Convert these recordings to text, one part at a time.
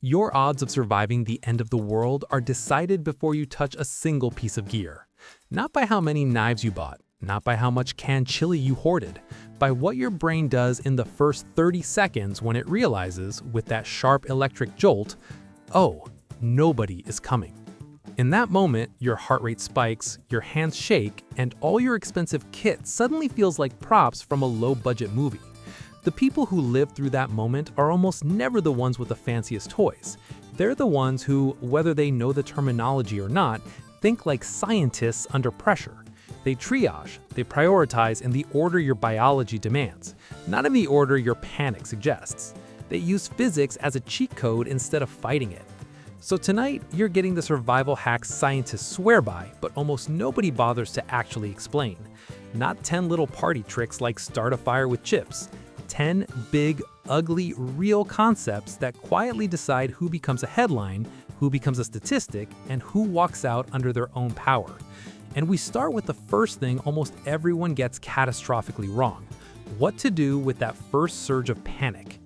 Your odds of surviving the end of the world are decided before you touch a single piece of gear. Not by how many knives you bought, not by how much canned chili you hoarded, by what your brain does in the first 30 seconds when it realizes, with that sharp electric jolt, oh, nobody is coming. In that moment, your heart rate spikes, your hands shake, and all your expensive kit suddenly feels like props from a low-budget movie. The people who live through that moment are almost never the ones with the fanciest toys. They're the ones who, whether they know the terminology or not, think like scientists under pressure. They triage, they prioritize in the order your biology demands, not in the order your panic suggests. They use physics as a cheat code instead of fighting it. So tonight, you're getting the survival hacks scientists swear by, but almost nobody bothers to actually explain. Not 10 little party tricks like start a fire with chips. 10 big, ugly, real concepts that quietly decide who becomes a headline, who becomes a statistic, and who walks out under their own power. And we start with the first thing almost everyone gets catastrophically wrong: what to do with that first surge of panic.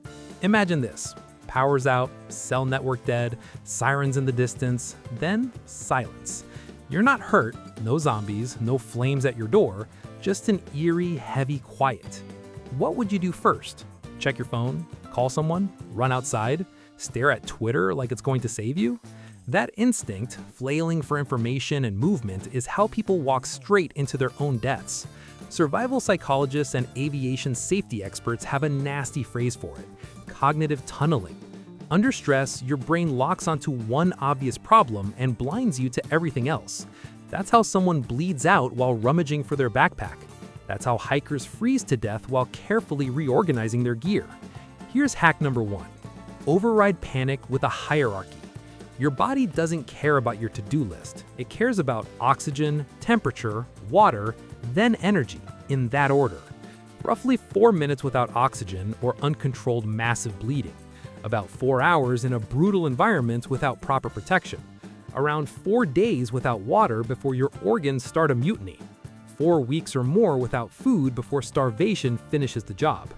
Imagine this: power's out, cell network dead, sirens in the distance, then silence. You're not hurt, no zombies, no flames at your door, just an eerie, heavy quiet. What would you do first? Check your phone? Call someone? Run outside? Stare at Twitter like it's going to save you? That instinct, flailing for information and movement, is how people walk straight into their own deaths. Survival psychologists and aviation safety experts have a nasty phrase for it: cognitive tunneling. Under stress, your brain locks onto one obvious problem and blinds you to everything else. That's how someone bleeds out while rummaging for their backpack. That's how hikers freeze to death while carefully reorganizing their gear. Here's hack number 1. Override panic with a hierarchy. Your body doesn't care about your to-do list. It cares about oxygen, temperature, water, then energy, in that order. Roughly 4 minutes without oxygen or uncontrolled massive bleeding. About 4 hours in a brutal environment without proper protection. Around 4 days without water before your organs start a mutiny. 4 weeks or more without food before starvation finishes the job.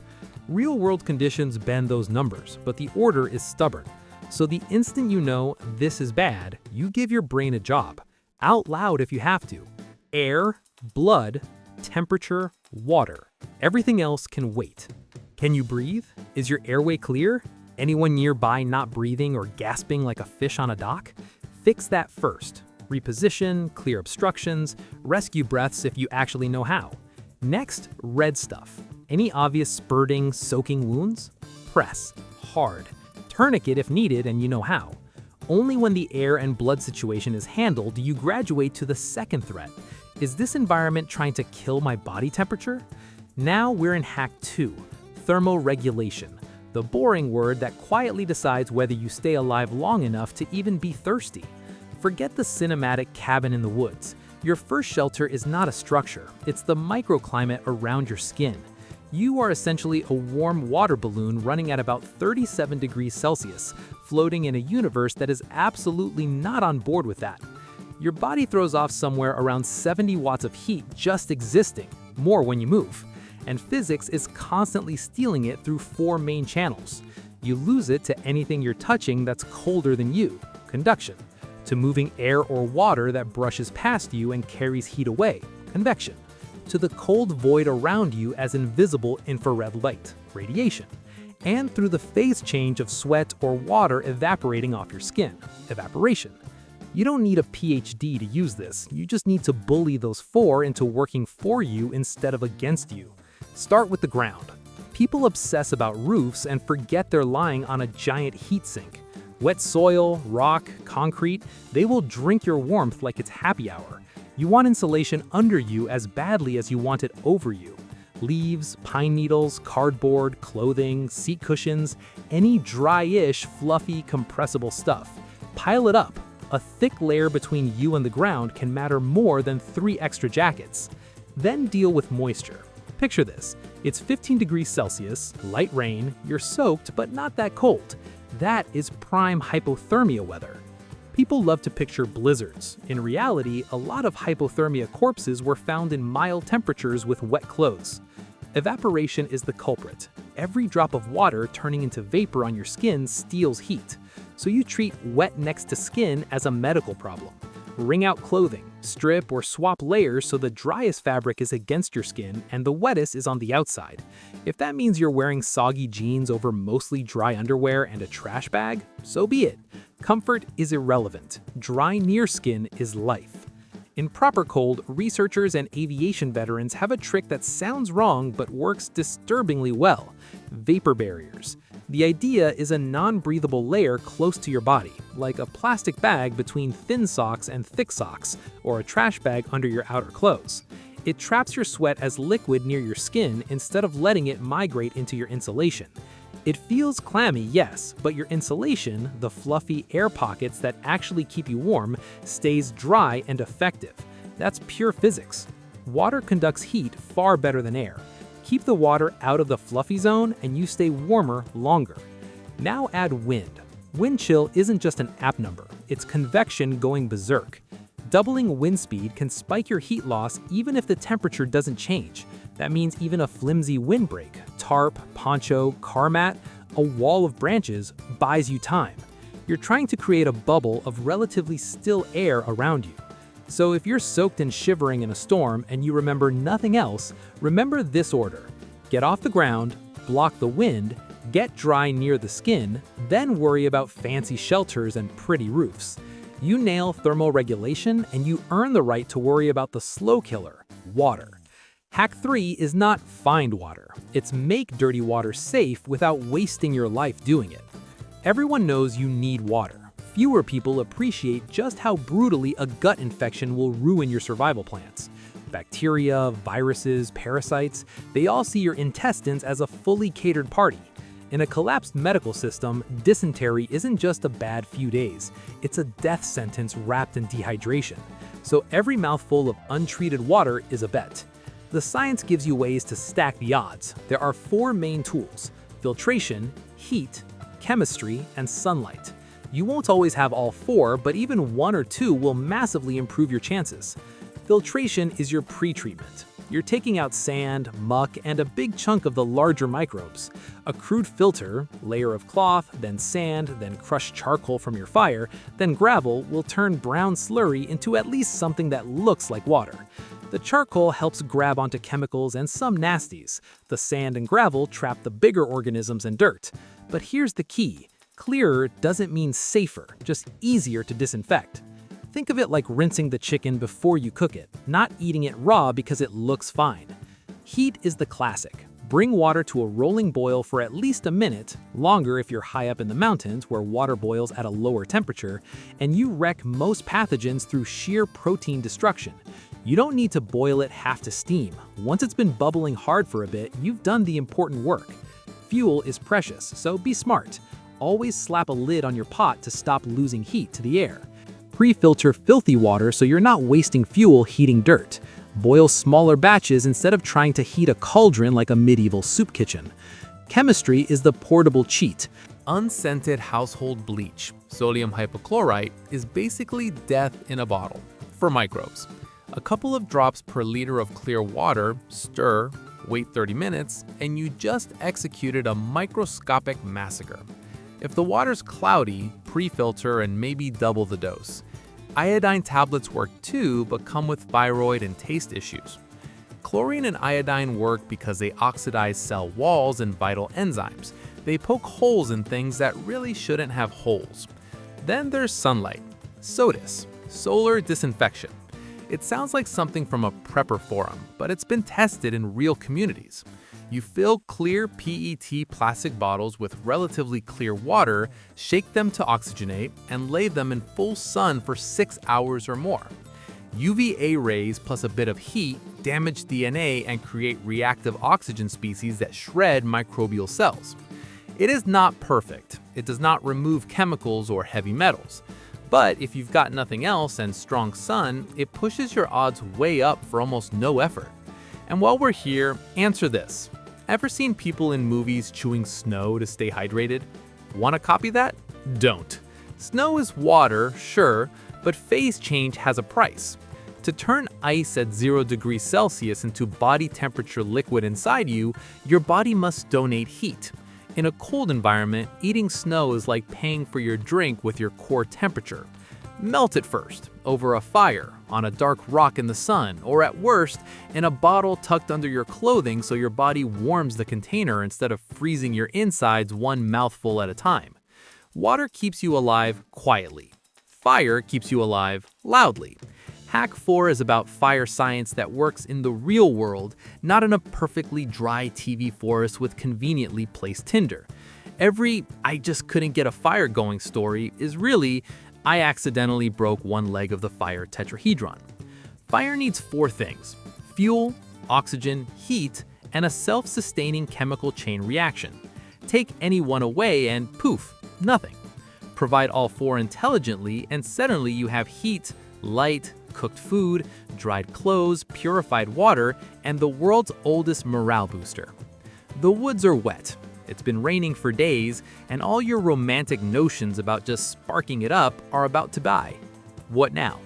Real-world conditions bend those numbers, but the order is stubborn. So the instant you know this is bad, you give your brain a job. Out loud if you have to. Air, blood, temperature, water. Everything else can wait. Can you breathe? Is your airway clear? Anyone nearby not breathing or gasping like a fish on a dock? Fix that first. Reposition, clear obstructions, rescue breaths if you actually know how. Next, red stuff. Any obvious spurting, soaking wounds? Press. Hard. Tourniquet if needed and you know how. Only when the air and blood situation is handled do you graduate to the second threat. Is this environment trying to kill my body temperature? Now we're in hack 2, thermoregulation. The boring word that quietly decides whether you stay alive long enough to even be thirsty. Forget the cinematic cabin in the woods. Your first shelter is not a structure, it's the microclimate around your skin. You are essentially a warm water balloon running at about 37 degrees Celsius, floating in a universe that is absolutely not on board with that. Your body throws off somewhere around 70 watts of heat just existing, more when you move. And physics is constantly stealing it through 4 main channels. You lose it to anything you're touching that's colder than you, conduction. To moving air or water that brushes past you and carries heat away, convection. To the cold void around you as invisible infrared light, radiation. And through the phase change of sweat or water evaporating off your skin, evaporation. You don't need a PhD to use this, you just need to bully those 4 into working for you instead of against you. Start with the ground. People obsess about roofs and forget they're lying on a giant heat sink. Wet soil, rock, concrete, they will drink your warmth like it's happy hour. You want insulation under you as badly as you want it over you. Leaves, pine needles, cardboard, clothing, seat cushions, any dry-ish, fluffy, compressible stuff. Pile it up. A thick layer between you and the ground can matter more than 3 extra jackets. Then deal with moisture. Picture this. It's 15 degrees Celsius, light rain, you're soaked but not that cold. That is prime hypothermia weather. People love to picture blizzards. In reality, a lot of hypothermia corpses were found in mild temperatures with wet clothes. Evaporation is the culprit. Every drop of water turning into vapor on your skin steals heat. so you treat wet next to skin as a medical problem. Wring out clothing, strip or swap layers so the driest fabric is against your skin and the wettest is on the outside. If that means you're wearing soggy jeans over mostly dry underwear and a trash bag, so be it. Comfort is irrelevant. Dry near skin is life. In proper cold, researchers and aviation veterans have a trick that sounds wrong but works disturbingly well: vapor barriers. The idea is a non-breathable layer close to your body, like a plastic bag between thin socks and thick socks, or a trash bag under your outer clothes. It traps your sweat as liquid near your skin instead of letting it migrate into your insulation. It feels clammy, yes, but your insulation, the fluffy air pockets that actually keep you warm, stays dry and effective. That's pure physics. Water conducts heat far better than air. Keep the water out of the fluffy zone and you stay warmer longer. Now add wind. Wind chill isn't just an app number, it's convection going berserk. Doubling wind speed can spike your heat loss even if the temperature doesn't change. That means even a flimsy windbreak, tarp, poncho, car mat, a wall of branches buys you time. You're trying to create a bubble of relatively still air around you. So if you're soaked and shivering in a storm and you remember nothing else, remember this order: get off the ground, block the wind, get dry near the skin, then worry about fancy shelters and pretty roofs. You nail thermoregulation and you earn the right to worry about the slow killer, water. Hack 3 is not find water, it's make dirty water safe without wasting your life doing it. Everyone knows you need water. Fewer people appreciate just how brutally a gut infection will ruin your survival plans. Bacteria, viruses, parasites, they all see your intestines as a fully catered party. In a collapsed medical system, dysentery isn't just a bad few days, it's a death sentence wrapped in dehydration. So every mouthful of untreated water is a bet. The science gives you ways to stack the odds. There are 4 main tools: filtration, heat, chemistry, and sunlight. You won't always have all 4, but even 1 or 2 will massively improve your chances. Filtration is your pre-treatment. You're taking out sand, muck, and a big chunk of the larger microbes. A crude filter, layer of cloth, then sand, then crushed charcoal from your fire, then gravel will turn brown slurry into at least something that looks like water. The charcoal helps grab onto chemicals and some nasties. The sand and gravel trap the bigger organisms and dirt. But here's the key: clearer doesn't mean safer, just easier to disinfect. Think of it like rinsing the chicken before you cook it, not eating it raw because it looks fine. Heat is the classic. Bring water to a rolling boil for at least a minute, longer if you're high up in the mountains where water boils at a lower temperature, and you wreck most pathogens through sheer protein destruction. You don't need to boil it half to steam. Once it's been bubbling hard for a bit, you've done the important work. Fuel is precious, so be smart. Always slap a lid on your pot to stop losing heat to the air. Pre-filter filthy water so you're not wasting fuel heating dirt. Boil smaller batches instead of trying to heat a cauldron like a medieval soup kitchen. Chemistry is the portable cheat. Unscented household bleach, sodium hypochlorite, is basically death in a bottle for microbes. A couple of drops per liter of clear water, stir, wait 30 minutes, and you just executed a microscopic massacre. If the water's cloudy, pre-filter and maybe double the dose. Iodine tablets work too, but come with thyroid and taste issues. Chlorine and iodine work because they oxidize cell walls and vital enzymes. They poke holes in things that really shouldn't have holes. Then there's sunlight. SODIS, solar disinfection. It sounds like something from a prepper forum, but it's been tested in real communities. You fill clear PET plastic bottles with relatively clear water, shake them to oxygenate, and lay them in full sun for 6 hours or more. UVA rays plus a bit of heat damage DNA and create reactive oxygen species that shred microbial cells. It is not perfect. It does not remove chemicals or heavy metals. But if you've got nothing else and strong sun, it pushes your odds way up for almost no effort. And while we're here, answer this. Ever seen people in movies chewing snow to stay hydrated? Want to copy that? Don't. Snow is water, sure, but phase change has a price. To turn ice at 0 degrees Celsius into body temperature liquid inside you, your body must donate heat. In a cold environment, eating snow is like paying for your drink with your core temperature. Melt it first, over a fire, on a dark rock in the sun, or at worst, in a bottle tucked under your clothing so your body warms the container instead of freezing your insides one mouthful at a time. Water keeps you alive quietly. Fire keeps you alive loudly. Hack 4 is about fire science that works in the real world, not in a perfectly dry TV forest with conveniently placed tinder. Every "I just couldn't get a fire going" story is really "I accidentally broke one leg of the fire tetrahedron." Fire needs 4 things: fuel, oxygen, heat, and a self-sustaining chemical chain reaction. Take any one away and poof, nothing. Provide all 4 intelligently and suddenly you have heat, light, cooked food, dried clothes, purified water, and the world's oldest morale booster. The woods are wet. It's been raining for days, and all your romantic notions about just sparking it up are about to die. What now?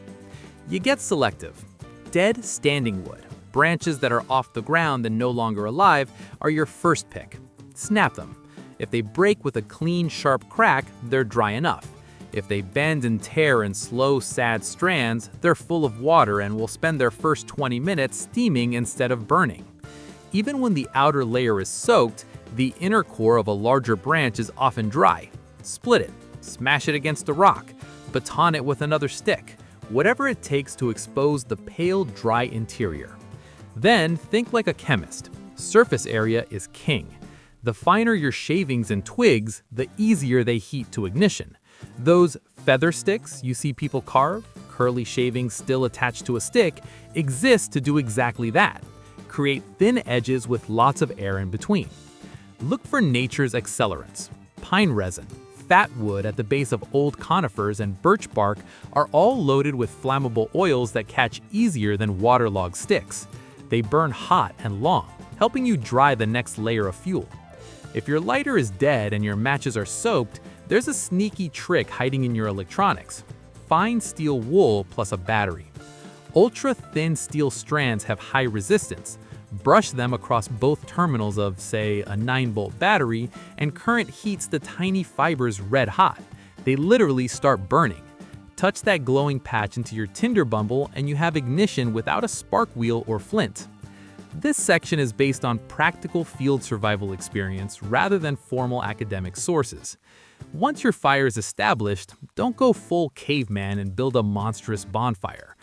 You get selective. Dead standing wood, branches that are off the ground and no longer alive, are your first pick. Snap them. If they break with a clean, sharp crack, they're dry enough. If they bend and tear in slow, sad strands, they're full of water and will spend their first 20 minutes steaming instead of burning. Even when the outer layer is soaked, the inner core of a larger branch is often dry. Split it, smash it against a rock, baton it with another stick, whatever it takes to expose the pale, dry interior. Then think like a chemist. Surface area is king. The finer your shavings and twigs, the easier they heat to ignition. Those feather sticks you see people carve, curly shavings still attached to a stick, exist to do exactly that. Create thin edges with lots of air in between. Look for nature's accelerants. Pine resin, fat wood at the base of old conifers, and birch bark are all loaded with flammable oils that catch easier than waterlogged sticks. They burn hot and long, helping you dry the next layer of fuel. If your lighter is dead and your matches are soaked, there's a sneaky trick hiding in your electronics. Fine steel wool plus a battery. Ultra-thin steel strands have high resistance. Brush them across both terminals of, say, a 9-volt battery, and current heats the tiny fibers red hot. They literally start burning. Touch that glowing patch into your tinder bundle and you have ignition without a spark wheel or flint. This section is based on practical field survival experience rather than formal academic sources. Once your fire is established, don't go full caveman and build a monstrous bonfire.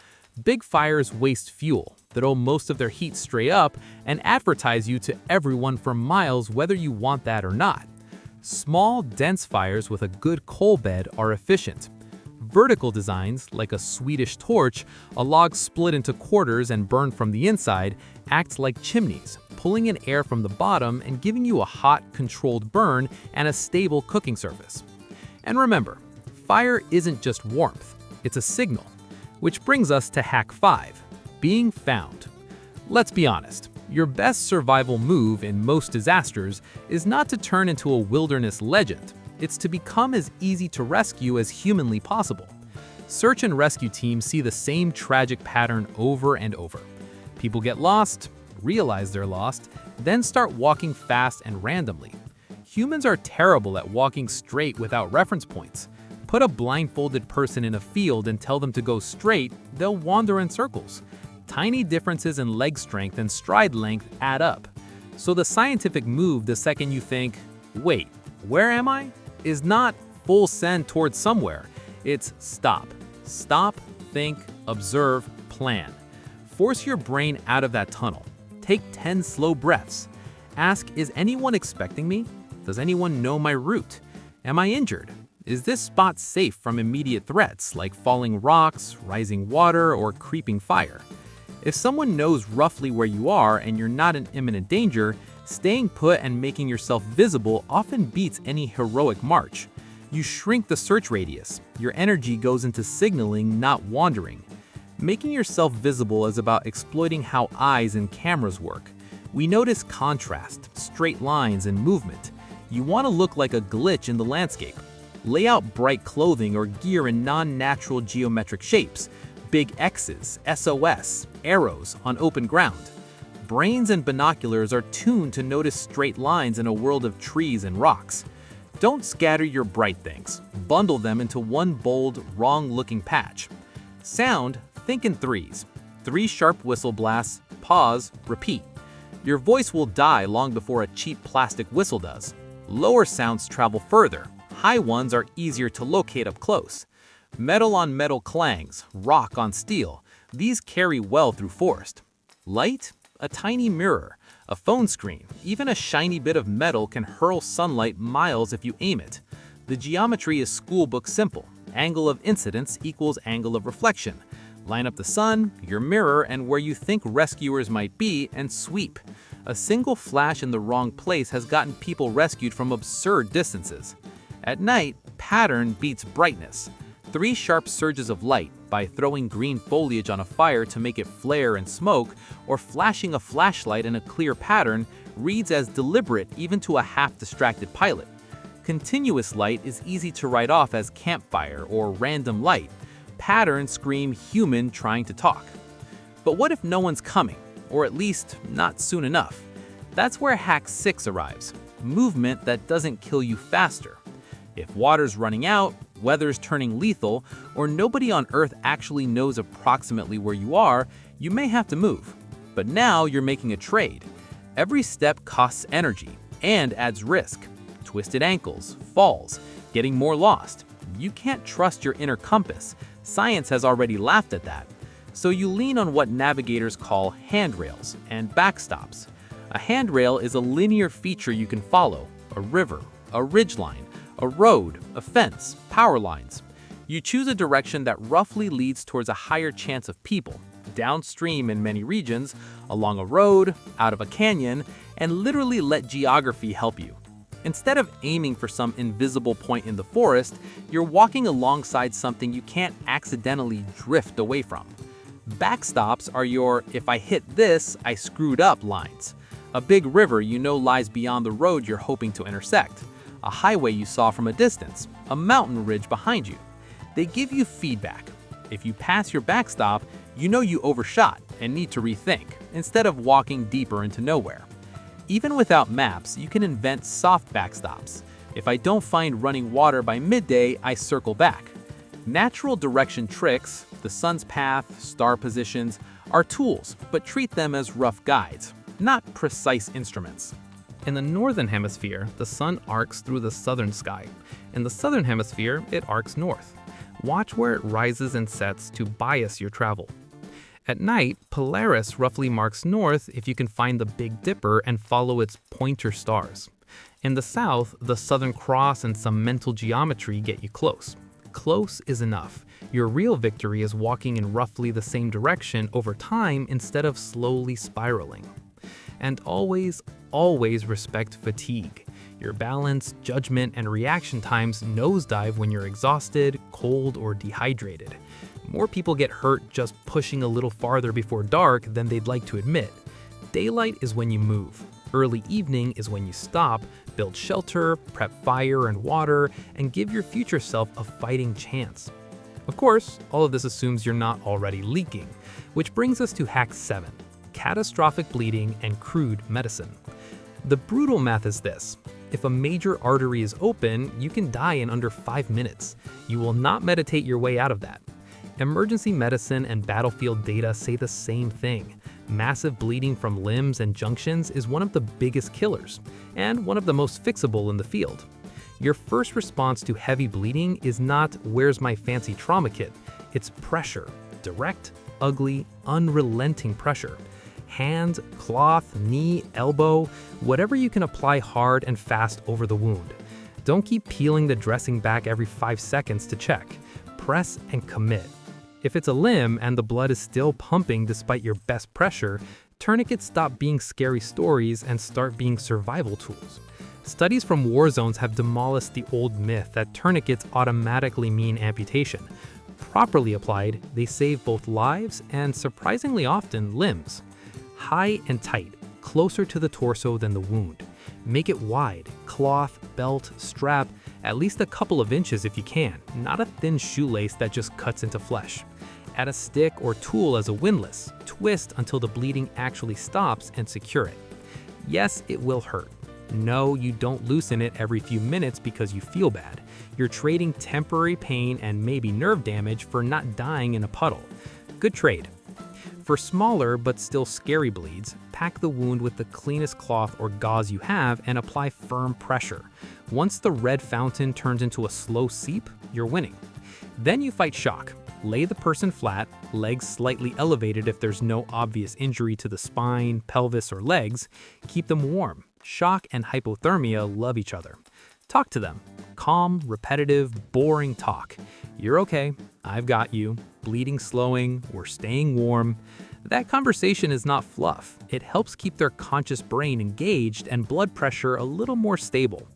Big fires waste fuel, throw most of their heat straight up, and advertise you to everyone for miles whether you want that or not. Small, dense fires with a good coal bed are efficient. Vertical designs, like a Swedish torch, a log split into quarters and burned from the inside, act like chimneys, pulling in air from the bottom and giving you a hot, controlled burn and a stable cooking surface. And remember, fire isn't just warmth, it's a signal. Which brings us to hack 5, being found. Let's be honest, your best survival move in most disasters is not to turn into a wilderness legend. It's to become as easy to rescue as humanly possible. Search and rescue teams see the same tragic pattern over and over. People get lost, realize they're lost, then start walking fast and randomly. Humans are terrible at walking straight without reference points. Put a blindfolded person in a field and tell them to go straight, they'll wander in circles. Tiny differences in leg strength and stride length add up. So the scientific move the second you think, wait, where am I? Is not full send towards somewhere. It's stop. Stop, think, observe, plan. Force your brain out of that tunnel. Take 10 slow breaths. Ask, is anyone expecting me? Does anyone know my route? Am I injured? Is this spot safe from immediate threats like falling rocks, rising water, or creeping fire? If someone knows roughly where you are and you're not in imminent danger, staying put and making yourself visible often beats any heroic march. You shrink the search radius. Your energy goes into signaling, not wandering. Making yourself visible is about exploiting how eyes and cameras work. We notice contrast, straight lines, and movement. You want to look like a glitch in the landscape. Lay out bright clothing or gear in non-natural geometric shapes, big X's, SOS, arrows on open ground. Brains and binoculars are tuned to notice straight lines in a world of trees and rocks. Don't scatter your bright things. Bundle them into one bold, wrong-looking patch. Sound, think in threes. 3 sharp whistle blasts, pause, repeat. Your voice will die long before a cheap plastic whistle does. Lower sounds travel further. High ones are easier to locate up close. Metal on metal clangs, rock on steel. These carry well through forest. Light? A tiny mirror, a phone screen, even a shiny bit of metal can hurl sunlight miles if you aim it. The geometry is schoolbook simple. Angle of incidence equals angle of reflection. Line up the sun, your mirror, and where you think rescuers might be, and sweep. A single flash in the wrong place has gotten people rescued from absurd distances. At night, pattern beats brightness. 3 sharp surges of light, by throwing green foliage on a fire to make it flare and smoke, or flashing a flashlight in a clear pattern, reads as deliberate even to a half-distracted pilot. Continuous light is easy to write off as campfire or random light. Patterns scream human trying to talk. But what if no one's coming, or at least not soon enough? That's where Hack 6 arrives. Movement that doesn't kill you faster. If water's running out, weather's turning lethal, or nobody on Earth actually knows approximately where you are, you may have to move. But now you're making a trade. Every step costs energy and adds risk. Twisted ankles, falls, getting more lost. You can't trust your inner compass. Science has already laughed at that. So you lean on what navigators call handrails and backstops. A handrail is a linear feature you can follow, a river, a ridgeline, a road, a fence, power lines. You choose a direction that roughly leads towards a higher chance of people, downstream in many regions, along a road, out of a canyon, and literally let geography help you. Instead of aiming for some invisible point in the forest, you're walking alongside something you can't accidentally drift away from. Backstops are your "if I hit this, I screwed up" lines. A big river you know lies beyond the road you're hoping to intersect. A highway you saw from a distance, a mountain ridge behind you. They give you feedback. If you pass your backstop, you know you overshot and need to rethink, instead of walking deeper into nowhere. Even without maps, you can invent soft backstops. If I don't find running water by midday, I circle back. Natural direction tricks, the sun's path, star positions, are tools, but treat them as rough guides, not precise instruments. In the northern hemisphere, the sun arcs through the southern sky. In the southern hemisphere, it arcs north. Watch where it rises and sets to bias your travel. At night, Polaris roughly marks north if you can find the Big Dipper and follow its pointer stars. In the south, the Southern Cross and some mental geometry get you close. Close is enough. Your real victory is walking in roughly the same direction over time instead of slowly spiraling. And always respect fatigue. Your balance, judgment, and reaction times nosedive when you're exhausted, cold, or dehydrated. More people get hurt just pushing a little farther before dark than they'd like to admit. Daylight is when you move. Early evening is when you stop, build shelter, prep fire and water, and give your future self a fighting chance. Of course, all of this assumes you're not already leaking, which brings us to Hack 7. Catastrophic bleeding and crude medicine. The brutal math is this. If a major artery is open, you can die in under 5 minutes. You will not meditate your way out of that. Emergency medicine and battlefield data say the same thing. Massive bleeding from limbs and junctions is one of the biggest killers, and one of the most fixable in the field. Your first response to heavy bleeding is not "where's my fancy trauma kit?" It's pressure. Direct, ugly, unrelenting pressure. Hand, cloth, knee, elbow, whatever you can apply hard and fast over the wound. Don't keep peeling the dressing back every 5 seconds to check. Press and commit. If it's a limb and the blood is still pumping despite your best pressure, tourniquets stop being scary stories and start being survival tools. Studies from war zones have demolished the old myth that tourniquets automatically mean amputation. Properly applied, they save both lives and, surprisingly often, limbs. High and tight, closer to the torso than the wound. Make it wide, cloth, belt, strap, at least a couple of inches if you can, not a thin shoelace that just cuts into flesh. Add a stick or tool as a windlass. Twist until the bleeding actually stops and secure it. Yes, it will hurt. No, you don't loosen it every few minutes because you feel bad. You're trading temporary pain and maybe nerve damage for not dying in a puddle. Good trade. For smaller but still scary bleeds, pack the wound with the cleanest cloth or gauze you have and apply firm pressure. Once the red fountain turns into a slow seep, you're winning. Then you fight shock. Lay the person flat, legs slightly elevated if there's no obvious injury to the spine, pelvis, or legs. Keep them warm. Shock and hypothermia love each other. Talk to them. Calm, repetitive, boring talk. You're okay. I've got you. Bleeding slowing. We're staying warm. That conversation is not fluff. It helps keep their conscious brain engaged and blood pressure a little more stable.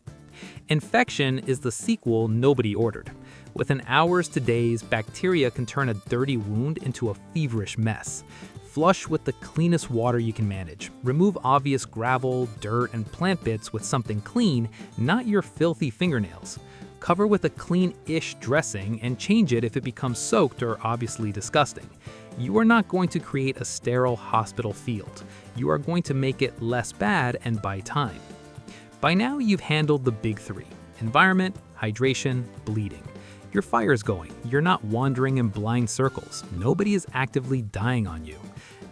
Infection is the sequel nobody ordered. Within hours to days, bacteria can turn a dirty wound into a feverish mess. Flush with the cleanest water you can manage. Remove obvious gravel, dirt, and plant bits with something clean, not your filthy fingernails. Cover with a clean-ish dressing and change it if it becomes soaked or obviously disgusting. You are not going to create a sterile hospital field. You are going to make it less bad and buy time. By now, you've handled the big three: environment, hydration, bleeding. Your fire's going. You're not wandering in blind circles. Nobody is actively dying on you.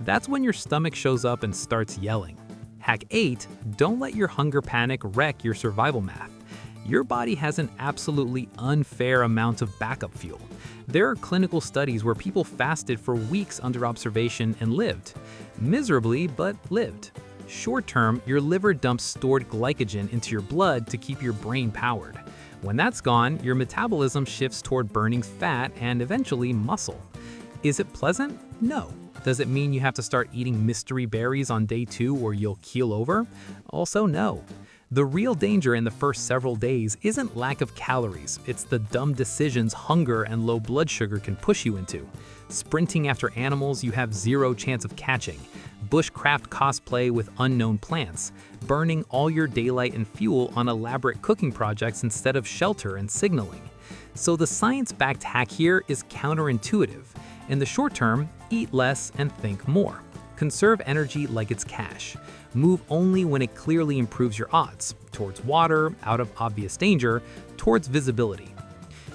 That's when your stomach shows up and starts yelling. Hack 8, don't let your hunger panic wreck your survival math. Your body has an absolutely unfair amount of backup fuel. There are clinical studies where people fasted for weeks under observation and lived. Miserably, but lived. Short term, your liver dumps stored glycogen into your blood to keep your brain powered. When that's gone, your metabolism shifts toward burning fat and eventually muscle. Is it pleasant? No. Does it mean you have to start eating mystery berries on day 2 or you'll keel over? Also no. The real danger in the first several days isn't lack of calories, it's the dumb decisions hunger and low blood sugar can push you into. Sprinting after animals you have zero chance of catching. Bushcraft cosplay with unknown plants. Burning all your daylight and fuel on elaborate cooking projects instead of shelter and signaling. So the science-backed hack here is counterintuitive. In the short term, eat less and think more. Conserve energy like it's cash. Move only when it clearly improves your odds, towards water, out of obvious danger, towards visibility.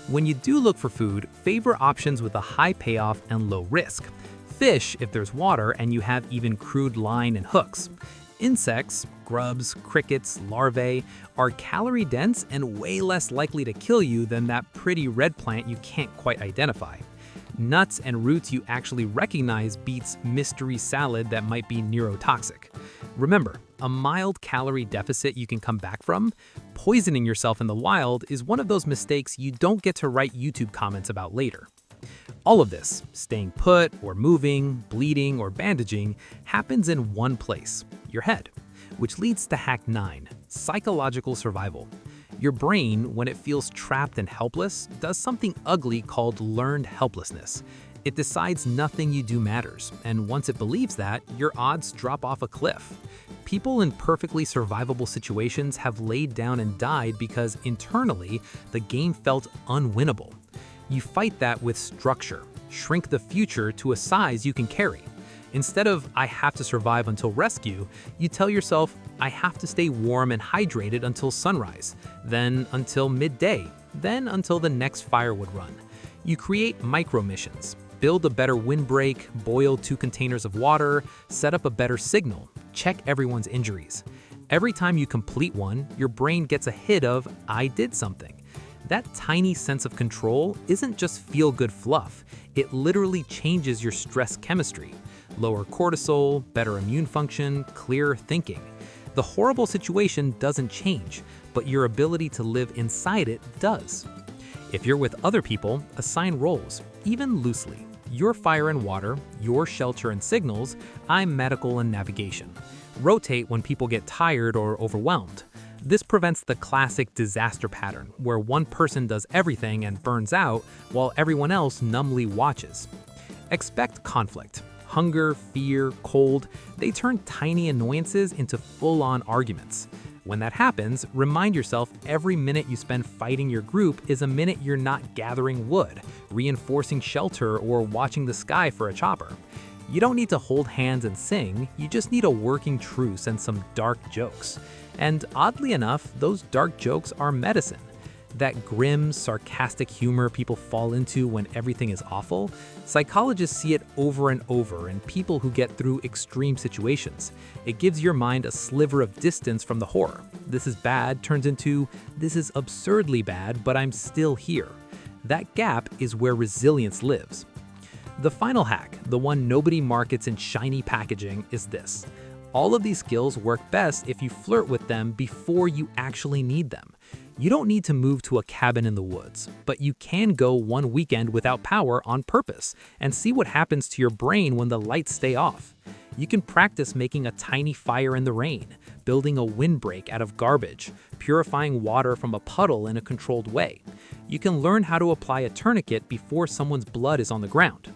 When you do look for food, favor options with a high payoff and low risk. Fish if there's water and you have even crude line and hooks. Insects, grubs, crickets, larvae, are calorie dense and way less likely to kill you than that pretty red plant you can't quite identify. Nuts and roots you actually recognize beats mystery salad that might be neurotoxic. Remember, a mild calorie deficit you can come back from. Poisoning yourself in the wild is one of those mistakes you don't get to write YouTube comments about later. All of this, staying put or moving, bleeding or bandaging, happens in one place, your head, which leads to hack 9, psychological survival. Your brain, when it feels trapped and helpless, does something ugly called learned helplessness. It decides nothing you do matters, and once it believes that, your odds drop off a cliff. People in perfectly survivable situations have laid down and died because internally, the game felt unwinnable. You fight that with structure. Shrink the future to a size you can carry. Instead of, I have to survive until rescue, you tell yourself, I have to stay warm and hydrated until sunrise, then until midday, then until the next firewood run. You create micro-missions. Build a better windbreak, boil 2 containers of water, set up a better signal, check everyone's injuries. Every time you complete one, your brain gets a hit of, I did something. That tiny sense of control isn't just feel-good fluff, it literally changes your stress chemistry. Lower cortisol, better immune function, clearer thinking. The horrible situation doesn't change, but your ability to live inside it does. If you're with other people, assign roles, even loosely. You're fire and water, your shelter and signals, I'm medical and navigation. Rotate when people get tired or overwhelmed. This prevents the classic disaster pattern, where one person does everything and burns out, while everyone else numbly watches. Expect conflict. Hunger, fear, cold, they turn tiny annoyances into full-on arguments. When that happens, remind yourself every minute you spend fighting your group is a minute you're not gathering wood, reinforcing shelter, or watching the sky for a chopper. You don't need to hold hands and sing, you just need a working truce and some dark jokes. And oddly enough, those dark jokes are medicine. That grim, sarcastic humor people fall into when everything is awful, psychologists see it over and over in people who get through extreme situations. It gives your mind a sliver of distance from the horror. This is bad turns into, this is absurdly bad, but I'm still here. That gap is where resilience lives. The final hack, the one nobody markets in shiny packaging, is this. All of these skills work best if you flirt with them before you actually need them. You don't need to move to a cabin in the woods, but you can go one weekend without power on purpose and see what happens to your brain when the lights stay off. You can practice making a tiny fire in the rain, building a windbreak out of garbage, purifying water from a puddle in a controlled way. You can learn how to apply a tourniquet before someone's blood is on the ground.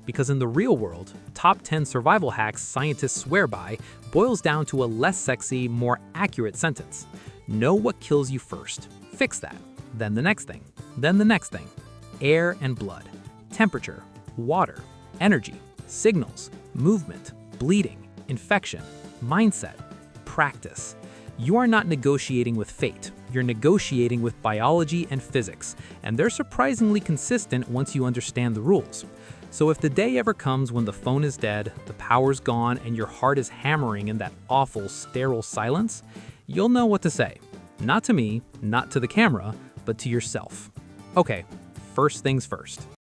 Because in the real world, top 10 survival hacks scientists swear by boils down to a less sexy, more accurate sentence. Know what kills you first. Fix that. Then the next thing. Then the next thing. Air and blood. Temperature. Water. Energy. Signals. Movement. Bleeding. Infection. Mindset. Practice. You are not negotiating with fate. You're negotiating with biology and physics, and they're surprisingly consistent once you understand the rules. So if the day ever comes when the phone is dead, the power's gone, and your heart is hammering in that awful, sterile silence, you'll know what to say. Not to me, not to the camera, but to yourself. Okay, first things first.